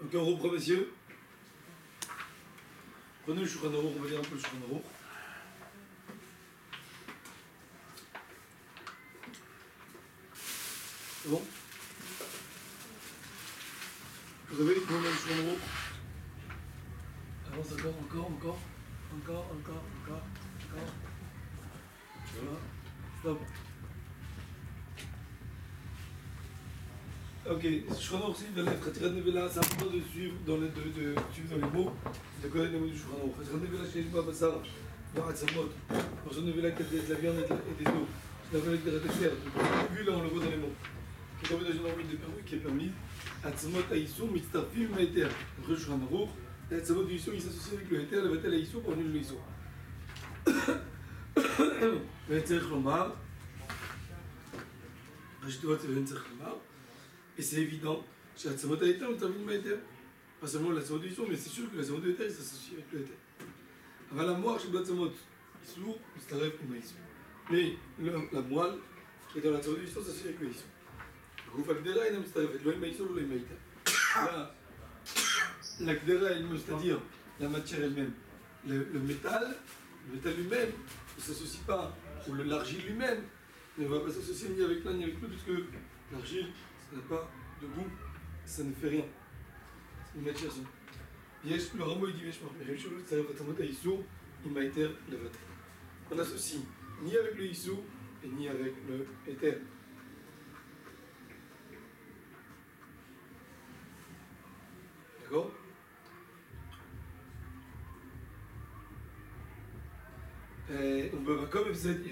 Ok, on reprend, messieurs. Prenez le Shulchan Aruch, on va lire un peu le Shulchan Aruch. C'est bon? Vous avez comment on a le Shulchan Aruch? Avance encore. Voilà. Stop. Ok, Shulchan Aruch, c'est de la Khatirat Nevela, c'est important de suivre dans les mots, de connaître les mots du Shulchan Aruch. Khatirat Nevela, chez les Bassar, dans Hatzamot, Shulchan Nevela, qui est de la viande et des os, c'est avec des ratafers. Vu là, on le voit dans les mots. Qui est tombé dans une envie de permis qui est permise. Hatzamot Aïsou, Mitztafim, Maïter. Entre le Shulchan Aruch, Hatzamot Aïsou, il s'associe avec le Heter, le Vatel Aïsou pour annuler le Aïsou. וצריך לומר, et c'est évident שהעצמות היתר מתאמין מהיתר. pas seulement לעצמות איסור, mais c'est sûr que לעצמות היתר il s'associe avec le היתר. אבל המוח שבעצמות איסור מצטרף עם האיסור. mais la moelle qui est dans לעצמות איסור s'associe avec le איסור. הגוף הגדרה אינה מצטרפת, לא עם האיסור ולא עם ההיתר. la גדרה elle-même, c'est-à-dire la matière elle-même, le métal lui-même ne s'associe pas, ou l'argile lui-même ne va pas s'associer ni avec l'un ni avec l'autre, puisque l'argile, ça n'a pas de goût, ça ne fait rien. C'est une matière seule. Le Rambam il dit on n'associe ni avec le Issou et ni avec le Éther. D'accord? On peut comme s'il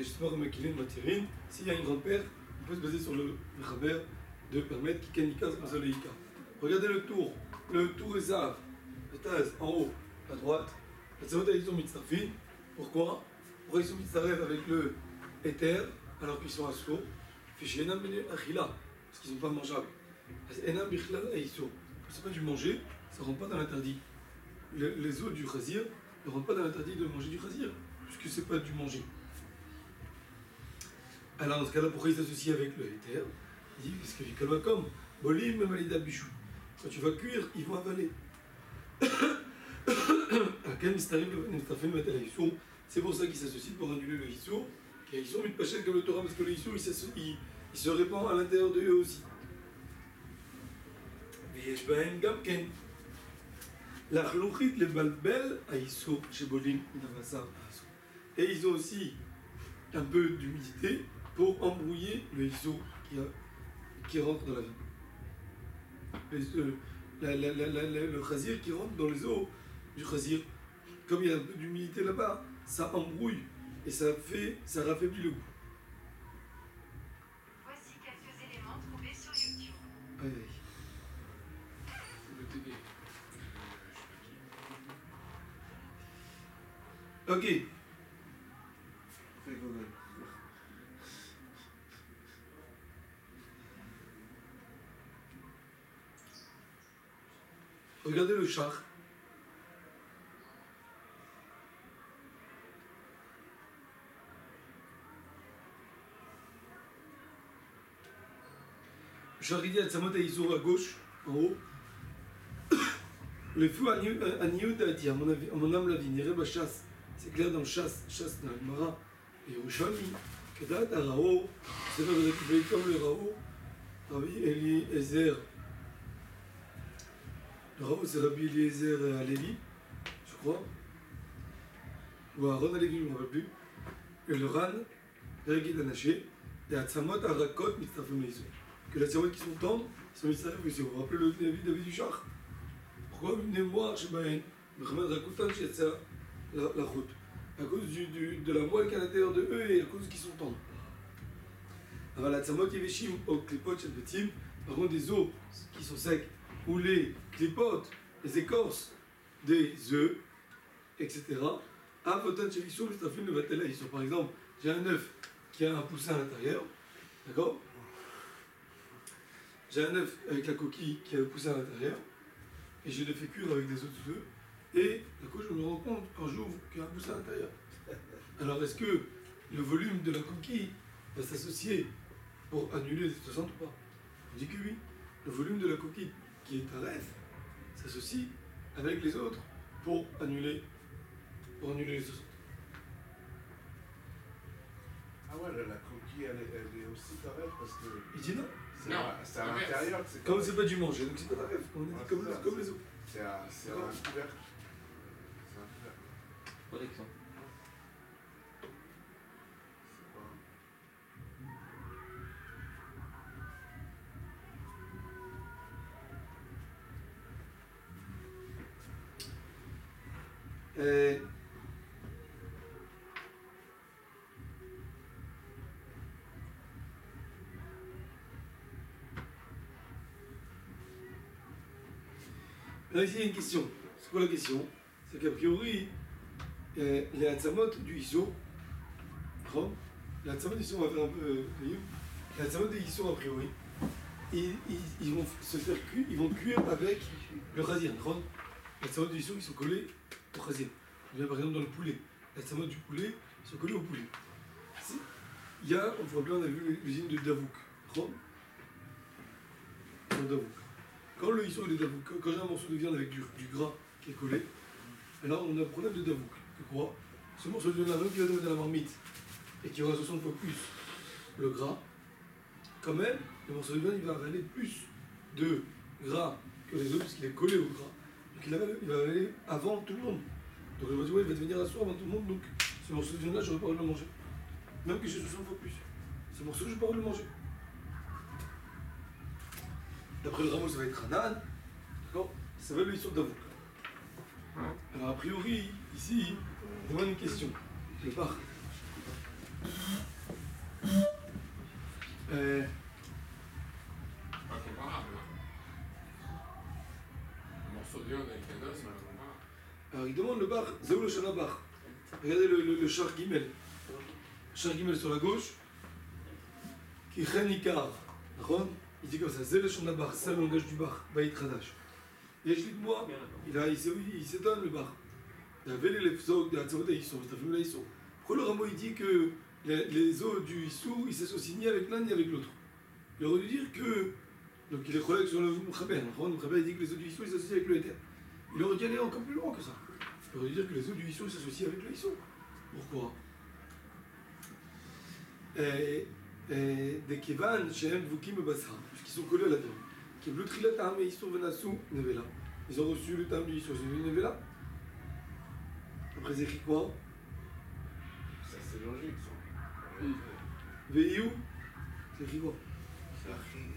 y a une grande-père, on peut se baser sur le Mechaber de permettre qui Kenika se le Ika. Regardez le tour Esav, le Taz en haut, à droite. La Tzavot ils sont mitzarfin. Pourquoi ils sont mitzaref avec le Éther alors qu'ils sont assourds? Fiché Enam ben Achila, parce qu'ils ne sont pas mangeables. Enam Bichlal Aïsou. C'est pas du manger, ça ne rentre pas dans l'interdit. Les os du Khazir ne rentrent pas dans l'interdit de manger du Khazir, puisque c'est pas du manger. Alors dans ce cas-là, pourquoi il s'associe avec le Éther? Il dit, parce que Vikalma comme Bolim Malida Bichou. Quand tu vas cuire, ils vont avaler. C'est pour ça qu'ils s'associent pour annuler le Issour. Et ils sont mis de pachette comme le Torah, parce que le Issour il se répand à l'intérieur de eux aussi. La chlouchit le balbel à Issour chez Bolim Navasa. Et ils ont aussi un peu d'humidité pour embrouiller le Issour qui rentre dans la vie. Le Khazir qui rentre dans les os du Khazir, comme il y a un peu d'humidité là-bas, ça embrouille et ça raffaiblit le goût. Voici quelques éléments trouvés sur YouTube. Aïe, aïe. Ok. Regardez le char. Le char il dit à Tzamot Aïzour à gauche, en haut. Le feu Aniud a dit, à mon âme la vie, n'irait pas chasse. C'est clair dans le chasse dans le Mara. Et Yerushalmi, Kedat Arao, c'est vrai, vous avez récupéré comme le Rao, Rabbi Eliezer. Le Rao, c'est Rabbi Eliezer Alevi, je crois. Ou Aaron Alevi, je ne me rappelle plus. Et le Ran, Regid Anaché, et Atzamot Arakot, Mitzrafim Leïsou. Que les Tzamot qui sont tendres, sont Mitzrafim Leïsou. Vous vous rappelez le David du char? Pourquoi venez voir chez Bahen, Mohamed Rakoutan, chez la route? À cause de la moelle qui est à l'intérieur de eux et à cause qu'ils sont tendres. Alors la Tzamot Yeveshim, au Klipot, chez Betim, par contre des os qui sont secs, ou les clipotes, les écorces des œufs, etc. À Fotan Chevisou, Mustafin le Vatela. Par exemple, j'ai un œuf qui a un poussin à l'intérieur, d'accord? J'ai un œuf avec la coquille qui a le poussin à l'intérieur, et je le fais cuire avec des autres œufs, et d'un coup je me rends compte quand j'ouvre qu'il y a un poussin à l'intérieur. Alors est-ce que le volume de la coquille va s'associer pour annuler les 60 ou pas? On dit que oui. Le volume de la coquille qui est à rêve, ça s'associent avec les autres pour annuler les 60. Ah ouais, la coquille, elle est aussi correcte parce que Il dit non. c'est à l'intérieur que c'est Comme correct. c'est pas du manger, donc c'est pas la rêve. On a dit Ouais, comme, c'est ça, comme les autres. C'est un couvercle. C'est un couvercle. Protection. C'est pas... Là, ici, il y a une question. C'est quoi la question? C'est qu'a priori, les Hatzamot du Issur, les Hatzamot du Issur, on va faire un peu. Les Hatzamot du Issur, a priori, ils vont se faire cuire, ils vont cuire avec le Khazir. Les Hatzamot du Issur, ils sont collés au Khazir. On vient par exemple dans le poulet. Les Hatzamot du poulet, ils sont collés au poulet. Il y a, on voit bien, on a vu l'usine de Davouk. Davouk. Quand le Issur est Davouk, quand j'ai un morceau de viande avec du gras qui est collé, alors on a un problème de Davouk. Que quoi? Ce morceau de viande-là, même qui va donner dans la marmite et qui aura 60 fois plus le gras, quand même, le morceau de viande il va avaler plus de gras que les autres parce qu'il est collé au gras. Donc il va avaler avant tout le monde. Donc le il va devenir assourd avant tout le monde, donc ce morceau de viande-là, je n'aurai pas envie de le manger. Même que j'ai 60 fois plus. Ce morceau, je n'ai pas envie de le manger. D'après le Ramo, ça va être Hanan, d'accord? Ça va le Issur Davouk. Alors a priori, ici, on demande une question. Le bar. Pas comparable. Un morceau de viande avec un os, c'est pas comparable. Alors il demande le bar, Zéou le Shana bar. Regardez le char Gimel. Char Gimel sur la gauche. Qui Ikar. D'accord? Il dit comme ça, Zéou le Shana bar, c'est le langage du bar, Baït Khadash. Et je dis que moi, il s'étonne le bar. Il y avait les Lefzog, des Hatzamot et Issur, c'est la Issur. Pourquoi le Ramo il dit que les os du Issur, ils s'associent ni avec l'un ni avec l'autre? Il aurait dû dire que. Donc il est collègue sur le Mkhaber. Le Mkhaber il dit que les os du Issur ils s'associent avec le Éther. Il aurait dû aller encore plus loin que ça. Il aurait dû dire que les os du Issur s'associent avec le Issur. Pourquoi? Des Kevan, Shem, Vukim et Basra, puisqu'ils sont collés à la viande. Qui Blutri Tam et Issur Venasu Nevela. Ils ont reçu le Tam du Issur, c'est une Nevela. Après c'est écrit quoi? Ça, c'est logique, ça. Veiou, c'est écrit quoi? C'est écrit.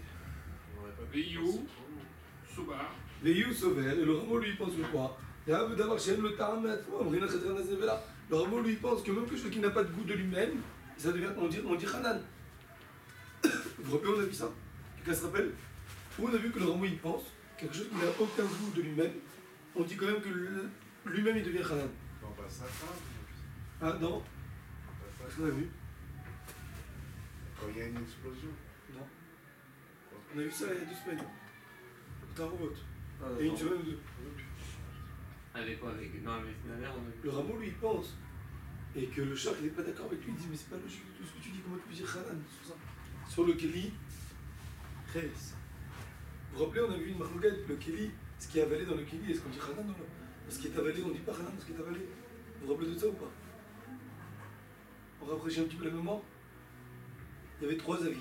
On aurait pas pu Veiou. penser trop. Soubar. Veiou Sover, et le Ramo lui pense que quoi? Il y a d'avoir chez le Tam, le Ramo lui pense que même quelque chose qui n'a pas de goût de lui-même, ça devient, on dit Hanan. Vous vous rappelez, on a vu ça? Quelqu'un se rappelle? Où on a vu que le Ramo il pense, quelque chose qui n'a aucun goût de lui-même, on dit quand même que lui-même il devient Hanan. Non, pas ça, Ah non, pas qu'est-ce ça. qu'on a vu? Quand il y a une explosion. Non. On a vu ça il y a 2 semaines. Au Tarot. Et une semaine ou deux. Avec quoi? Non, avec la mère, on a vu. Le Ramo lui il pense. Et que le Char il n'est pas d'accord avec lui, il dit mais c'est pas logique du tout ce que tu dis, comment tu peux dire Hanan sur ça? Sur le Keli, Ches. Vous vous rappelez, on a vu une marloquette, le Keli, ce qui est avalé dans le Keli, est-ce qu'on dit Hanan ou non? Ce qui est avalé, on dit pas Hanan, ce qui est avalé. Vous vous rappelez de ça ou pas? On rafraîchit un petit peu la mémoire. Il y avait 3 avis.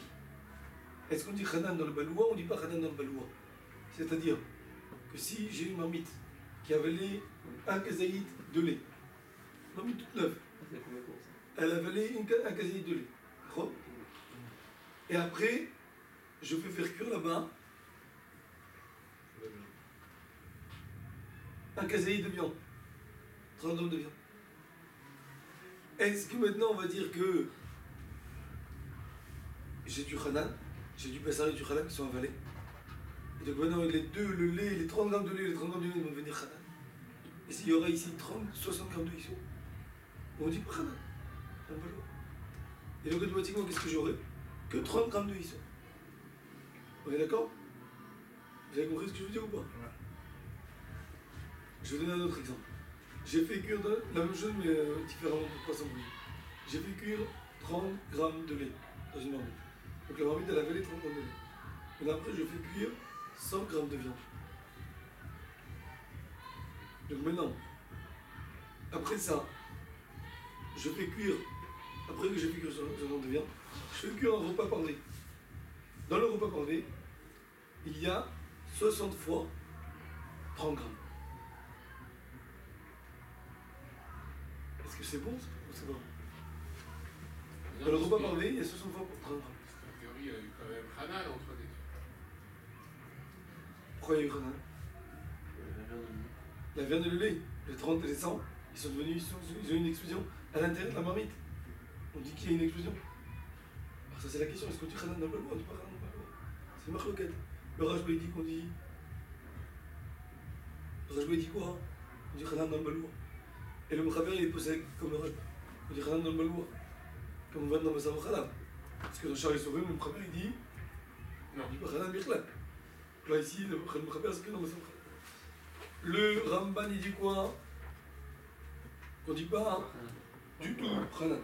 Est-ce qu'on dit Hanan dans le Baloua ou on dit pas Hanan dans le Baloua? C'est-à-dire que si j'ai une marmite qui a avalé un kazaïd de lait, marmite toute neuve, C'est combien pour ça? elle a avalé un kazaïd de lait. D'accord? Et après, je fais faire cuire là-bas un kazaïd de viande. 30 grammes de viande. Est-ce que maintenant on va dire que j'ai du Hanan, j'ai du Bessar et du Hanan qui sont avalés? Et donc maintenant les deux, le lait, les 30 grammes de lait et les 30 grammes de lait vont devenir Hanan. Et s'il y aura ici 60 grammes de Issur, on dit pas Hanan. On va le voir. Et donc automatiquement, qu'est-ce que j'aurai? Que 30 grammes de Issur. On est d'accord? Vous avez compris ce que je veux dire ou pas? Je vais donner un autre exemple. J'ai fait cuire la même chose mais différemment pour pas s'embrouiller. J'ai fait cuire 30 grammes de lait dans une marmite. Donc la marmite elle avait les 30 grammes de lait. Et là après je fais cuire 100 grammes de viande. Donc maintenant, après ça, je fais cuire, après que j'ai fait cuire ce nombre de viande, je fais cuire un repas parlé. Dans le repas parlé, il y a 60 fois 30 grammes. Est-ce que c'est bon ou c'est pas bon? Dans le repas parlé, il y a 60 fois 30 grammes. En théorie, il y a eu quand même Hanan entre les deux. Pourquoi il y a eu Hanan? La viande et le lait, les 30 et les 100, ils sont devenus, ils ont eu une explosion à l'intérieur de la marmite. On dit qu'il y a une explosion. Alors ça c'est la question, est-ce qu'on dit Hanan dans le balou? On dit pas Hanan dans le balou. C'est Marloquette. Le Rajba il dit qu'on dit... Le Rajba il dit quoi? On dit Hanan dans le balou. Et le Mkhaber il est posé comme le Rajba. On dit Hanan dans le balou. Comme on va dans le Massam Khalab. Parce que dans Charles Sauvé, le Mkhaber il dit... Non. On dit pas Hanan Birklak. Là ici, le Mkhaber c'est que dans le Massam Khalab. Le Ramban il dit quoi? Qu'on dit pas du tout Hanan.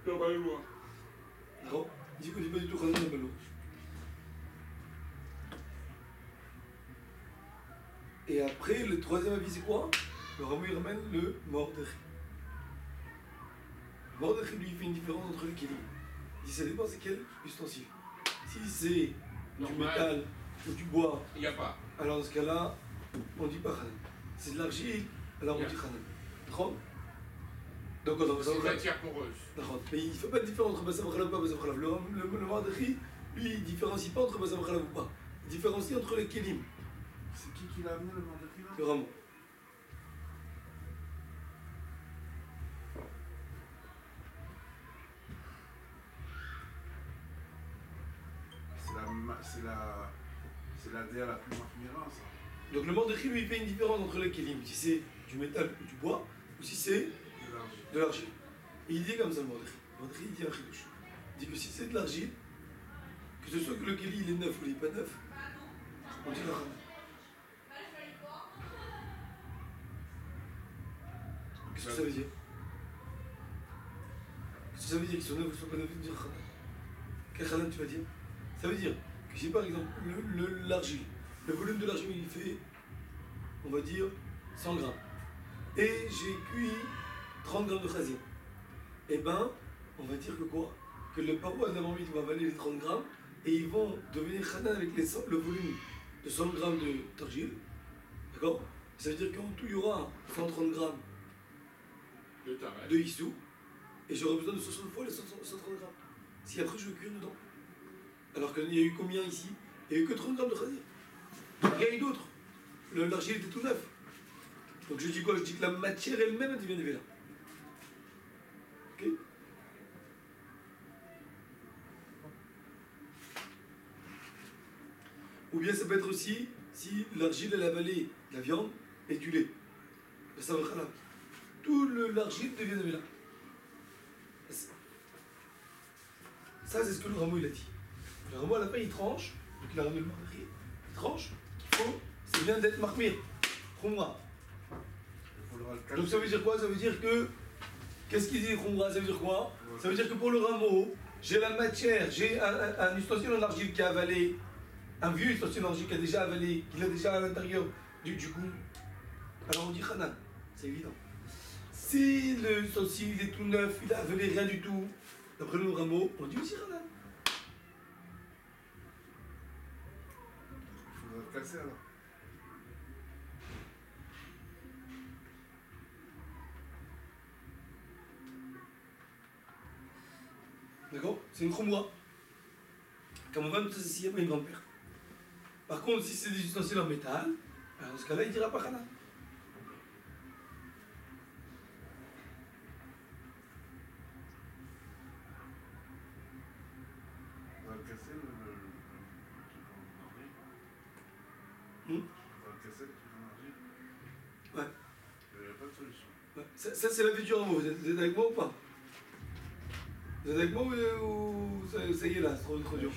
Non, pas le loin. Non, il dit qu'on dit pas du tout Hanan dans le balou. Et après, le troisième avis c'est quoi? Le Ramon il ramène le Mordechai. Le Mordechai lui il fait une différence entre les kélim. Il dit ça dépend c'est quel ustensile. Si c'est du Normal. métal ou du bois, Il n'y a pas. alors dans ce cas-là, on dit pas Hanan. C'est de l'argile, alors on dit Hanan. D'accord? Donc on C'est une matière poreuse. d'accord. Mais il ne fait pas de différence entre Bassam Khalaf ou pas Bassam Khalaf. Le Mordechai, lui, il ne différencie pas entre Bassam Khalaf ou pas. Il différencie entre les kélim. C'est qui l'a amené le Mordechai là? Le Ramon. C'est la DA la plus marquée, ça. Donc le Mordechai lui il fait une différence entre les kélim, si c'est du métal ou du bois, ou si c'est de l'argile. Et il dit comme ça le Mordechai. Le Mordechai il dit un chidouche. Il dit que si c'est de l'argile, que ce soit que le kéli il est neuf ou il n'est pas neuf, on dit la Hanan. Qu'est-ce que ça veut dire? Qu'est-ce que ça veut dire qu'ils sont neufs ou qu'ils ne sont pas neufs? Tu veux dire Hanan. Quel Hanan tu vas dire? Ça veut dire que si par exemple l'argile, le volume de l'argile il fait, on va dire, 100 grammes. Et j'ai cuit 30 grammes de chazir. Eh ben, on va dire que quoi? Que le paroi de la marmite va avaler les 30 grammes et ils vont devenir Hanan avec le volume de 100 grammes d'argile. D'accord? Ça veut dire qu'en tout il y aura 130 grammes Le tarek. de issou et j'aurai besoin de 60 fois les 130 grammes. Si après je veux cuire dedans. Alors qu'il y a eu combien ici? Il n'y a eu que 30 grammes de chazir. Rien eu d'autre. L'argile était tout neuf. Donc je dis quoi? Je dis que la matière elle-même elle devient là. Ok? Ou bien ça peut être aussi si l'argile elle a avalé de la viande et du lait. Ça va là. Tout l'argile devient là. Ça c'est ce que le Rameau il a dit. Le Rameau à la fin il tranche, donc il a ramené le Mordechai, il tranche, qu'il faut, c'est bien d'être marmir. Khumra. Donc ça veut dire quoi? Ça veut dire que, qu'est-ce qu'il dit Khumra? Ça veut dire quoi? Ça veut dire que pour le Rameau, j'ai la matière, j'ai un ustensile en argile qui a avalé, un vieux ustensile en argile qui a déjà avalé, qu'il a déjà à l'intérieur du goût. Alors on dit Hanan, c'est évident. Si l'ustensile est tout neuf, il a avalé rien du tout, d'après le Rameau, on dit aussi Hanan. Il faudra le casser alors. D'accord? C'est une khumra. Comme on va c'est s'il n'y a pas une grand-père. Par contre, si c'est des ustensiles en métal, alors dans ce cas-là, il dira pas Hanan. On va le casser le truc en argile. Hmm? On va le casser le truc en argile. Ouais. Il n'y a pas de solution. Ouais. Ça c'est la vie du Rameau. Vous êtes avec moi ou pas? Vous êtes avec moi ou ça y est là, c'est trop dur.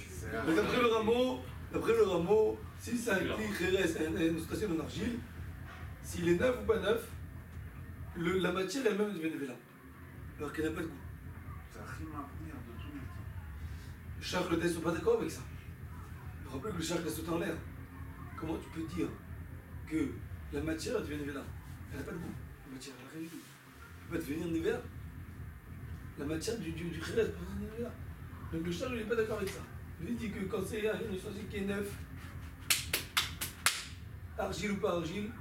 Mais d'après le Rameau, si c'est un cli khérès, une station en argile, s'il est neuf ou pas neuf, la matière elle-même devient là. Alors qu'elle n'a pas de goût. Ça rime à venir de tous les temps. Charles ne sont pas d'accord avec ça. Rappelez que le charcle laisse tout en l'air. Comment tu peux dire que la matière devient Nevela. Elle n'a pas de goût. La matière, elle n'a rien du tout. Elle ne peut pas devenir Nevela. La matière du Khéret peut devenir Nevela. Donc le char, il n'est pas d'accord avec ça. Lui dit que quand c'est un ustensile qui est neuf, argile ou pas argile,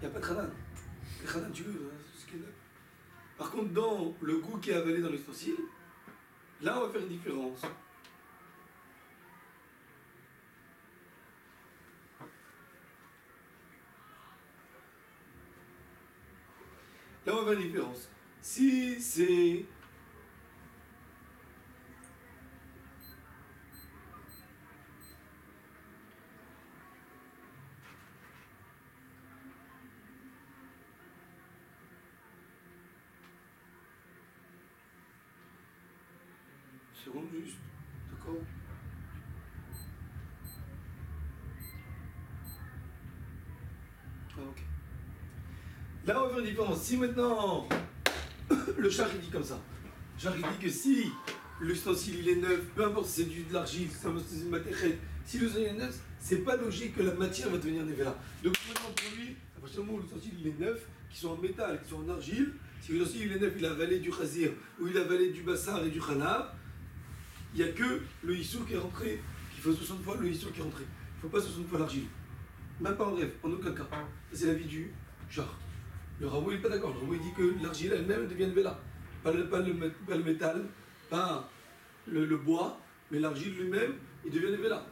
il n'y a pas de khanan. Le khanan, tu veux, ce qui est neuf. Par contre, dans le goût qui est avalé dans l'ustensile, là, on va faire une différence. Là, on va faire une différence. Si c'est... Une seconde juste, d'accord? Ah, ok. Là, on va faire une différence. Si maintenant, le char il dit comme ça, le char il dit que si l'ustensile il est neuf, peu importe si c'est de l'argile, si c'est un ustensile matériel, si l'ustensile est neuf, c'est pas logique que la matière va devenir nevela. Donc maintenant pour lui, à partir du moment où l'ustensile il est neuf, qu'ils sont en métal, qu'ils sont en argile, si l'ustensile il est neuf, il a avalé du khazir ou il a avalé du bassar et du khanab, il n'y a que le issour qui est rentré, qu'il faut 60 fois le issour qui est rentré. Il ne faut pas 60 fois l'argile. Même pas en rêve, en aucun cas. C'est l'avis du char. Le Ramou il n'est pas d'accord. Le Ramou il dit que l'argile elle-même devient Nevela. Pas le métal, pas le bois, mais l'argile lui-même, il devient Nevela.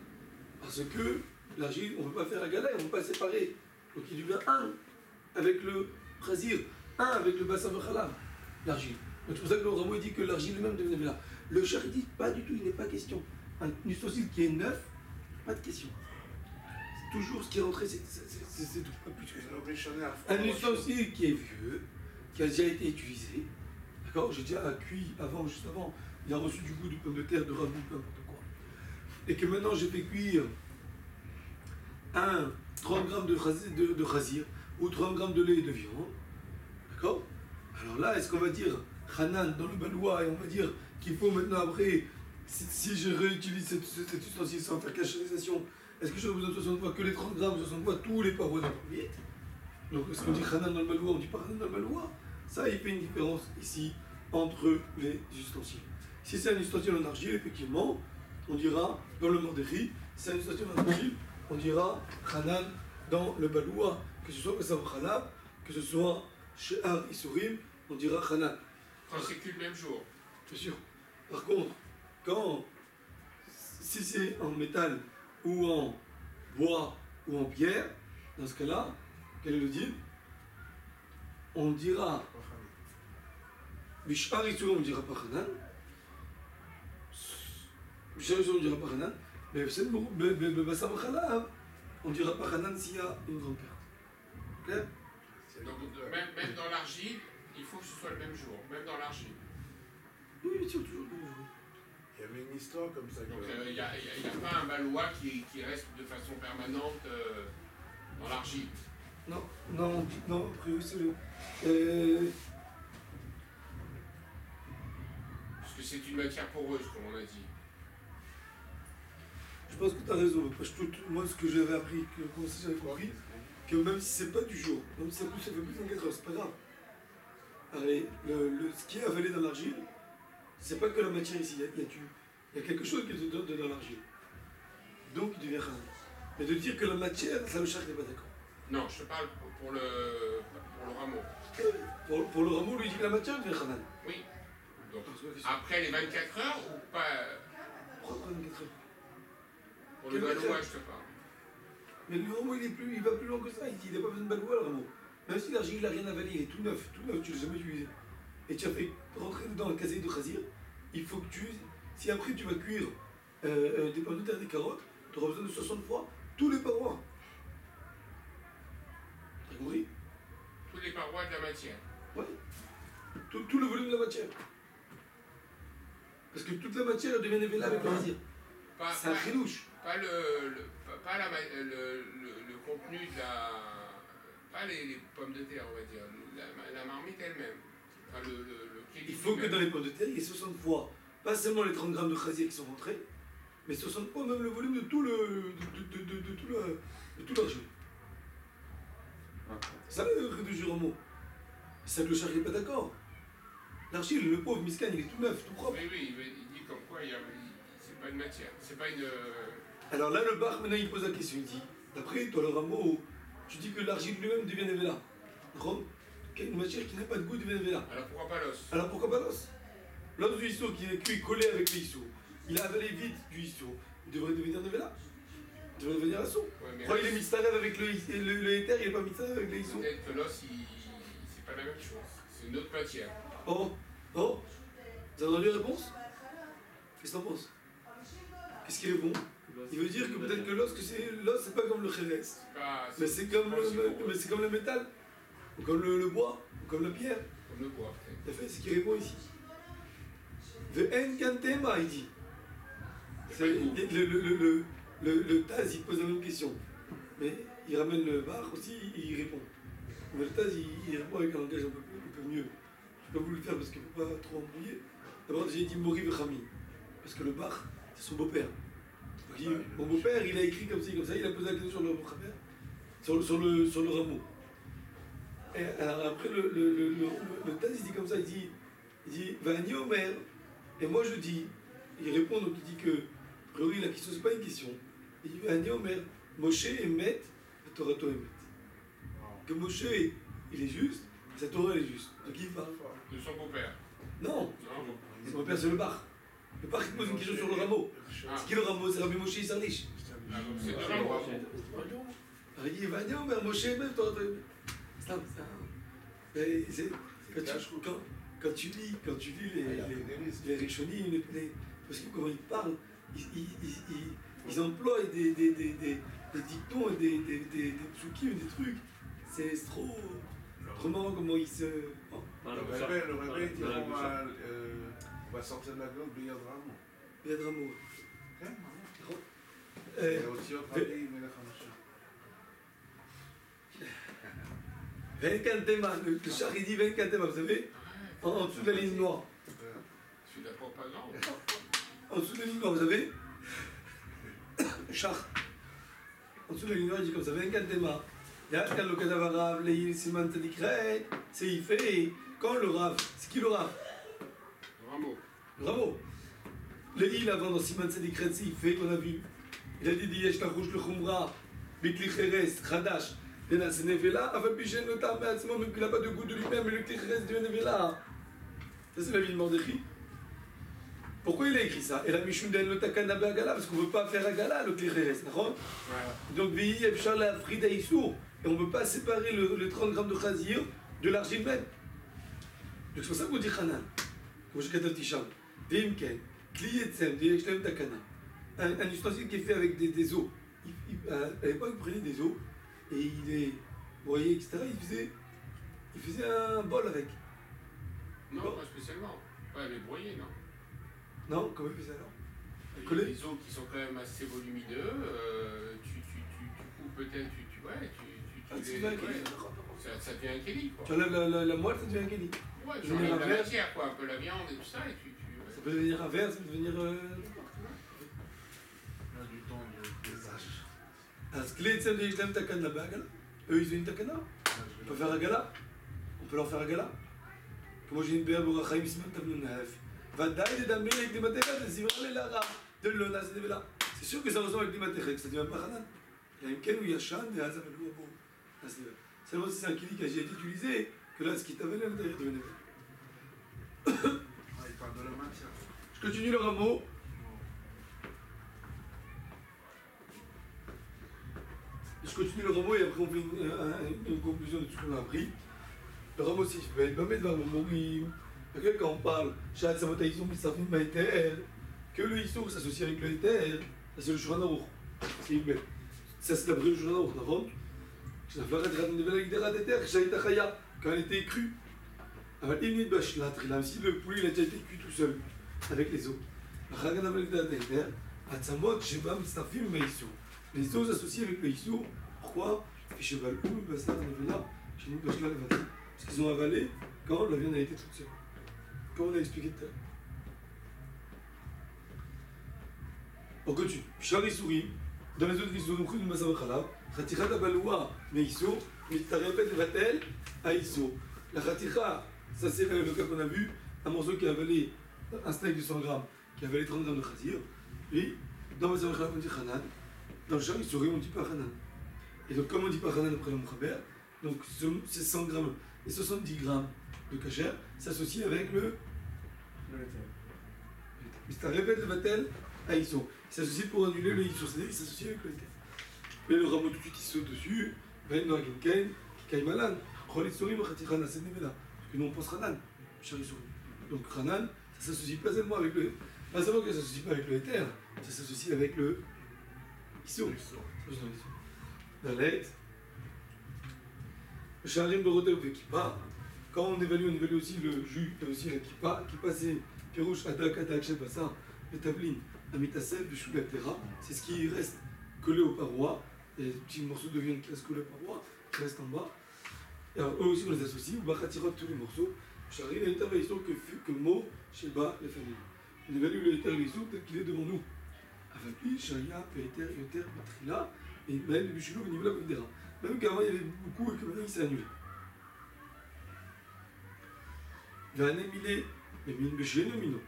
Parce que l'argile, on ne peut pas faire la galère, on ne peut pas séparer. Donc il devient un avec le khazir, un avec le bassin de khalab, l'argile. Donc c'est pour ça que le Ramou il dit que l'argile lui-même devient Nevela. Le char il dit pas du tout, il n'est pas question. Un ustensile qui est neuf, pas de question. Toujours ce qui est rentré, c'est tout, pas plus que ça. Un ustensile qui est vieux, qui a déjà été utilisé, d'accord, j'ai déjà cuit avant, juste avant, il a reçu du goût de pomme de terre, de ragoût, peu importe quoi. Et que maintenant j'ai fait cuire 30 grammes de rasir ou 30 grammes de lait et de viande, d'accord. Alors là, est-ce qu'on va dire Hanan dans le balois et on va dire qu'il faut maintenant après, si je réutilise cet ustensile sans faire cacherisation, est-ce que j'ai besoin de 60 fois que les 30 grammes, 60 fois tous les parois dans le premier? Donc est-ce qu'on dit Hanan dans le balois, on dit pas Hanan dans le balois? Ça, il fait une différence ici entre les ustensiles. Si c'est un ustensile en argile, effectivement, on dira dans le mordéri. Si c'est un ustensile en argile, on dira Hanan dans le balois. Que ce soit Bessav Khalab, que ce soit She'ar Isurim, on dira Hanan. Quand c'est cuit le même jour. Bien sûr. Par contre, si c'est en métal ou en bois ou en pierre, dans ce cas-là, quel est le deal? On dira Bishar Isurim, on dira pas Hanan. Bishar Isurim, on dira pas Hanan. Mais Bessav Khalab, on dira pas Hanan s'il y a une grande perte. Clair? Donc, même dans l'argile, il faut que ce soit le même jour, même dans l'argile. Oui, bien sûr, toujours le même jour. Il y avait une histoire comme ça. Donc il n'y a pas un balois qui reste de façon permanente dans l'argile. Non, après c'est le. Parce que c'est une matière poreuse, comme on a dit. Je pense que tu as raison. Moi, ce que j'avais appris, que j'avais compris, que même si c'est pas du jour, même si ça fait plus de 24 heures, c'est pas grave. Allez, ce qui est avalé dans l'argile, c'est pas que la matière ici, il y a quelque chose qui est dans l'argile. Donc il devient khanan. Mais de dire que la matière, ça le char n'est pas d'accord. Non, je te parle pour le rameau. Pour le rameau, lui il dit que la matière devient khanan. Oui. Donc, après les 24 heures ou pas? Pourquoi 24 heures? Pour le balois, je te parle. Mais le rameau, il va plus loin que ça. Il n'a pas besoin de balois, le rameau. Même si l'argile, il n'a rien avalé, il est tout neuf, tu ne l'as jamais utilisé. Et tu as fait rentrer dedans le casier de khazir, il faut que si après tu vas cuire des pommes de terre, des carottes, tu auras besoin de 60 fois tous les parois. T'as compris? Tous les parois de la matière. Ouais. Tout le volume de la matière. Parce que toute la matière elle devient nevela avec le khazir. C'est un chilouche. Pas le contenu de la... Pas les pommes de terre, on va dire. La marmite elle-même. Enfin, il faut que dans les pommes de terre, il y ait 60 fois, pas seulement les 30 grammes de khazir qui sont rentrés, mais 60 fois même le volume de tout l'argile. C'est ça le truc du Rameau. C'est ça que le char n'est pas d'accord. L'argile, le pauvre Miscan, il est tout neuf, tout propre. Oui, il dit comme quoi c'est pas une matière, c'est pas une. Alors là, le bar, maintenant, il pose la question. Il dit, d'après toi, le Rameau, tu dis que l'argile lui-même devient Nevela. D'accord? Une matière qui n'a pas de goût devient Nevela. Alors pourquoi pas l'os? Alors pourquoi pas l'os? L'os du hisso qui est cuit, collé avec le hisso, il a avalé vite du hisso, il devrait devenir Nevela. Il devrait devenir assaut. Ouais, mais Pourquoi il est mitzaref avec le éther, il n'est pas mitzaref avec le hisso? peut-être que l'os, c'est pas la même chose. C'est une autre matière. Oh, vous avez entendu la réponse? Qu'est-ce que t'en penses? Qu'est-ce qu'il répond? Il veut dire que peut-être que l'os, c'est pas comme le chérès. Mais c'est comme le métal, ou comme le bois, ou comme la pierre. Comme le bois, peut-être. C'est ce qu'il répond ici. Ve'en kantema, il dit. Le Taz, il pose la même question. Mais il ramène le bar aussi, il répond. Mais le Taz, il répond avec un langage un peu mieux. Je ne vais pas vous le faire parce qu'il ne faut pas trop embrouiller. D'abord, j'ai dit Mori Vechami. Parce que le bar, c'est son beau-père. Mon beau-père, il a écrit comme ça, il a posé la question sur le beau-père, sur le rameau. Et alors après, le Taz, il dit comme ça, il dit Vani Omer. Et moi, je dis, il répond, donc il dit que, a priori, la question, c'est pas une question. Il dit Vani Omer, Moshe Emet, Torato Emet. Que Moshe, il est juste, sa Torah, elle est juste. De qui il parle? De son beau-père. Non, son beau-père, c'est le bar. Le bar, il pose une question sur le rameau. C'est qui le rameau? C'est Rabbi Moshe Isarlich. Ah, donc c'est de rameau. Alors il dit Vani Omer, Moshe Emet, Torato Emet. Mais quand tu lis les Rishonim, parce que comment ils parlent, ils emploient des dictons et des psukim, des trucs. C'est trop marrant comment ils se. Le rebelle dit on va sortir de la globe Biyad Ramo. Biyad Ramo. להוציא אותך מלך המשיח. ואין כאן תימה, le char il dit ואין כאן תימה, vous savez, en dessous de la ligne noire. C'est la propagande. En dessous de la ligne noire, vous savez, le char. En dessous de la ligne noire, il dit comme ça, ואין כאן תימה. יעד כאן לא כתב הרב לעיל סימן צדיק ח' סעיפי, quand le Rav, c'est qui le Rav? Rameau. Bravo. Le il avant dans Siman Tzadik Red Seifé qu'on a vu. Il a dit Yesh Tarouch le Khumra, Bikli Cheres, Khadash, Denas Nevela, avec Bichen le Tam, même qu'il n'a pas de goût de lui-même, mais le Kli Cheres de Nevela. Ça c'est la vie de Mordechai. Pourquoi il a écrit ça? Et la Mishundan le Takana Bagala, parce qu'on ne veut pas faire Agala, le Kli Cheres, d'accord? Donc Vehi Efshar la Frida Issour, et on ne peut pas séparer le 30 grammes de Khazir de l'argile même. Donc c'est pour ça qu'on dit Hanan. Comme je dis Tisham. Vimken, Klietzem, Dieshlem Takana. Un ustensile qui est fait avec des os. À l'époque, il prenait des os et il les broyait, etc. Il faisait un bol avec. Non, pas spécialement. Pas les broyer, non. Non, comment il faisait alors? Il y a des os qui sont quand même assez volumineux. Tu coupes peut-être, ça devient un kéli, quoi. Tu enlèves la moelle, ça devient un kéli. Ouais, tu enlèves la matière, quoi, un peu la viande et tout ça, et Ça peut devenir un verre, ça peut devenir... On a du temps des haches. אז כלי אצלם יש להם תקנה בעגלה, eux ils ont une תקנה, on peut faire עגלה, on peut leur faire עגלה. כמו שנתבהר באורח חיים סימן תבנון האף. ודאי לדמיין לקלימתך זה סברה ללהרע, דלא נעשה נבלה. C'est sûr que ça ressemble à קלימתך, ça devient pas חנן. אלא אם כן הוא ישן ואז אבל הוא עבור. Seulement si c'est un kili qui a déjà été utilisé, que là ce qui t'avait l'air devient nébel. Il parle de la matière. Je continue le rameau. Je continue le rameau et après on fait une conclusion de tout ce qu'on a appris. Le rameau aussi, je vais mettre dans le morim. Quand on parle, Shad Samota Issour Mitzrafim Ba'eter, que le Issour s'associe avec le Eter, ça c'est le Shulchan Aruch. C'est une belle. Ça c'est d'après le Shulchan Aruch, d'accord? Quand elle était crue. Alors, il n'est pas chlâtre, il a aussi le poulet, il a déjà été cuit tout seul, avec les os. Les os associés avec le Issour. Pourquoi? Parce qu'ils ont avalé quand la viande a été toute seule. Comme on a expliqué tout à l'heure. On continue. Char Issourim, dans les autres Issour, nous prenons une masse à Khalab, Khatichat Abaloua, mais Issour, Mitarepet Vatel, Aïsso. La Khaticha, ça c'est le cas qu'on a vu, un morceau qui a avalé un steak de 100 grammes, qui a avalé 30 grammes de Khatir, et dans ma Khanan, on dit Khanan, dans le char, il sourit, on dit pas Khanan. Et donc, comme on dit pas Khanan après le Mkhaber, donc ces 100 grammes et 70 grammes de Kacher s'associent avec le Mitarepet Vatel, Aïsso. Il s'associe pour annuler le Issour, c'est-à-dire il s'associe avec le Eter. Mais le rameau tout de suite il saute dessus, ben no Aginken, Kaimalan, Khol Issouri, Khaticha Nasen Nevela. Parce que nous on pense Hanan, cher Issouri. Donc Hanan, ça s'associe pas seulement avec le. Pas seulement que ça s'associe pas avec le Eter, ça s'associe avec le Issour. Dalet. Le Sharim Borotel ou Kippa. Quand on évalue aussi le jus et aussi la Kippa. Kippa c'est Pirouche, Adak, Adak, Shebassa, le Tablin. Amitasef, de Shougatera, c'est ce qui reste collé aux parois, et des petits morceaux de viande qui restent collés aux parois, qui restent en bas. Et alors, eux aussi on les associe, ou Bachatirot tous les morceaux. Charlie, il y a une intervention que mot, Sheba, les familles. On évalue le Eter Lisou tel qu'il est devant nous. Avec lui, Shaya, Peter, Yoter, Patrila, et même le Bichulou, au niveau de la Pindera. Même qu'avant il y avait beaucoup et que maintenant il s'est annulé. Vané Milé, mais Min Béché, le Mino.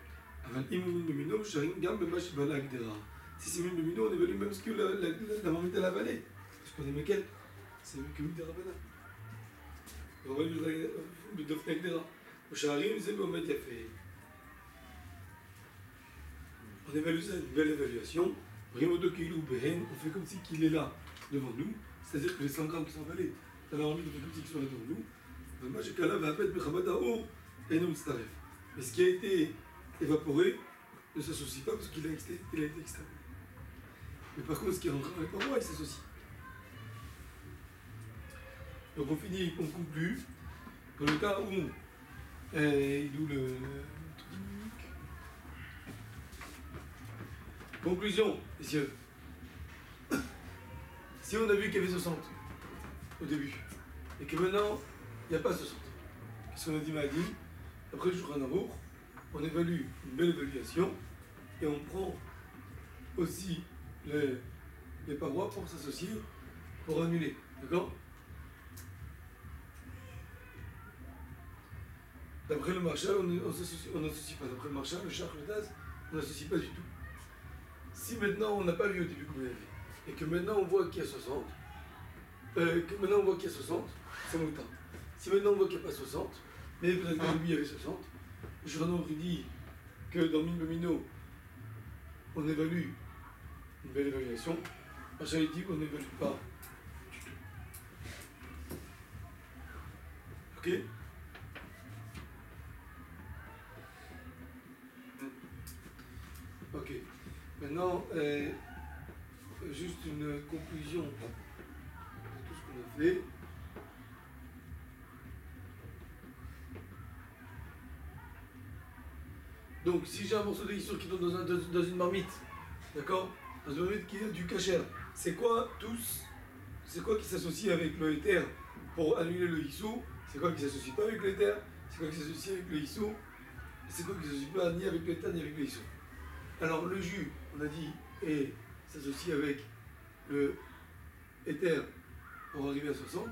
אבל אם הוא מין במינו, משרים גם במה שבא להגדרה. Si c'est mine במינו, on évalue même ce que la marmite elle a avalé. Parce qu'on est méquel, c'est que mine de rabana. On va lui בדף להגדרה. בשערים זה באמת יפה. On évalue ça, une belle évaluation. Rimodo Kilou Behen, on fait comme si qu'il est là, devant nous. C'est-à-dire que les 100 grammes qui sont avalés, dans la marmite, on fait comme si qu'ils sont là devant nous. Moi, j'ai qu'à là, va appeler Bechamada O, et non Staref. Mais ce qui a été évaporé ne s'associe pas parce qu'il a été extrait. Mais par contre, ce qui est rentré dans les parois, il s'associe. Donc on finit, on conclut. Dans le cas où il ouvre le truc. Conclusion, messieurs. Si on a vu qu'il y avait 60 au début, et que maintenant, il n'y a pas 60, qu'est-ce qu'on a dit Mahdi? Après le Shulchan Aruch, on évalue une belle évaluation et on prend aussi les parois pour s'associer, pour annuler. D'accord? D'après le Marshal, on n'associe pas. D'après le Marshal, le Charles, le Taz, on n'associe pas du tout. Si maintenant on n'a pas vu au début combien il y avait, et que maintenant on voit qu'il y a 60, c'est mon temps. Si maintenant on voit qu'il n'y a pas 60, mais peut-être qu'au début il y avait 60, le Shulchan dit que dans Min Bemino, on évalue une belle évaluation. Marshal dit qu'on n'évalue pas du tout. Ok? Ok. Maintenant, juste une conclusion de tout ce qu'on a fait. Donc, si j'ai un morceau de Issour qui tombe dans une marmite, d'accord? Dans une marmite qui est du kasher, c'est quoi qui s'associe avec le éther pour annuler le Issour? C'est quoi qui s'associe pas avec le éther? C'est quoi qui s'associe avec le Issour? C'est quoi qui s'associe pas ni avec le éther ni avec le Issour? Alors, le jus, on a dit, s'associe avec le éther pour arriver à 60.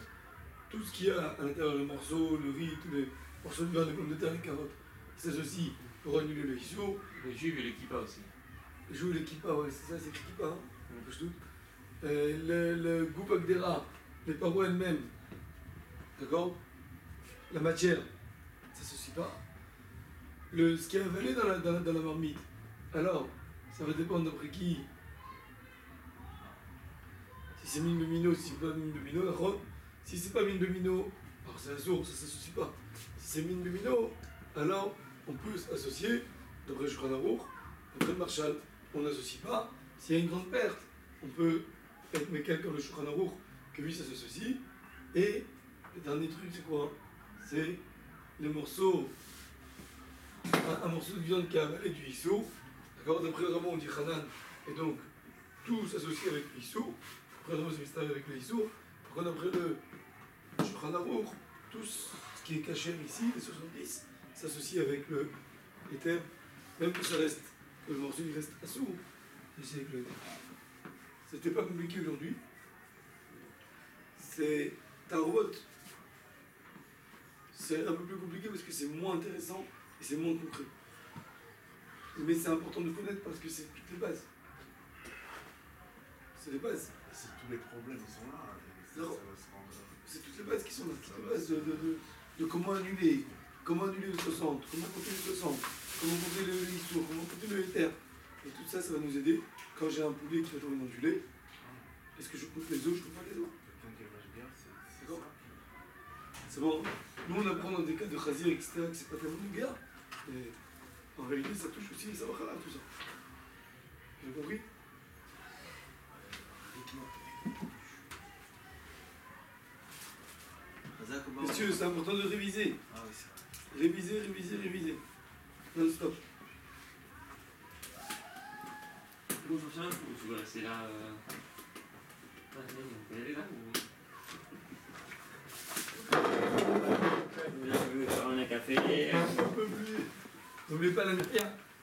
Tout ce qu'il y a à l'intérieur, le morceau, le riz, tous les morceaux de viande, les pommes de terre, les carottes, s'associent pour annuler le Issour. Le juif et le kippa aussi. Le jus et le kippa, ouais, c'est ça, c'est écrit kippa, hein, on empêche tout. Le goût agdera, les parois elles-mêmes, d'accord? La matière, ça s'associe pas. Ce qui est avalé dans la marmite, alors, ça va dépendre d'après qui. Si c'est Min Bemino, si c'est pas Min Bemino, d'accord? Si c'est pas Min Bemino, alors c'est un sourd, ça s'associe pas. Si c'est Min Bemino, alors on peut s'associer, d'après le Shulchan Aruch, d'après le Marshal, on n'associe pas. S'il y a une grande perte, on peut être mécal comme le Shulchan Aruch, que lui ça s'associe. Et le dernier truc, c'est quoi? C'est les morceaux, un morceau de viande qui a avalé du Issour. D'accord? D'après le Rambam, on dit Hanan, et donc tout s'associe avec l'Issour. Après le Rambam, c'est mystérieux avec l'Issour. Par contre, après le Shulchan Aruch, tout ce qui est caché ici, les 70, s'associe avec l'éther, même que ça reste, que le morceau il reste assourd, c'est avec l'éther. C'était pas compliqué aujourd'hui. C'est Tarot, c'est un peu plus compliqué parce que c'est moins intéressant et c'est moins concret. Mais c'est important de connaître parce que c'est toutes les bases. C'est les bases. C'est tous les problèmes qui sont là. Et ça Non. va se rendre. C'est toutes les bases qui sont là. Toutes les bases de comment annuler le 60, comment compter le 60, comment compter le ISO, comment compter le éther. Et tout ça, ça va nous aider. Quand j'ai un poulet qui va tomber dans du lait, est-ce que je coupe les os, je coupe pas les os? Quelqu'un qui est vache bien, c'est D'accord. ça. C'est bon. Nous, on apprend dans des cas de Khazir, etc., que c'est pas tellement une guerre. Mais en réalité, ça touche aussi les Sabakhala, tout ça. Vous avez compris? Messieurs, c'est important de réviser. Ah oui, c'est vrai. Réviser. Non-stop. Bon, je sais tu veux rester là. On peut y aller là ou. Vous voulez faire un café? N'oubliez pas la pierre.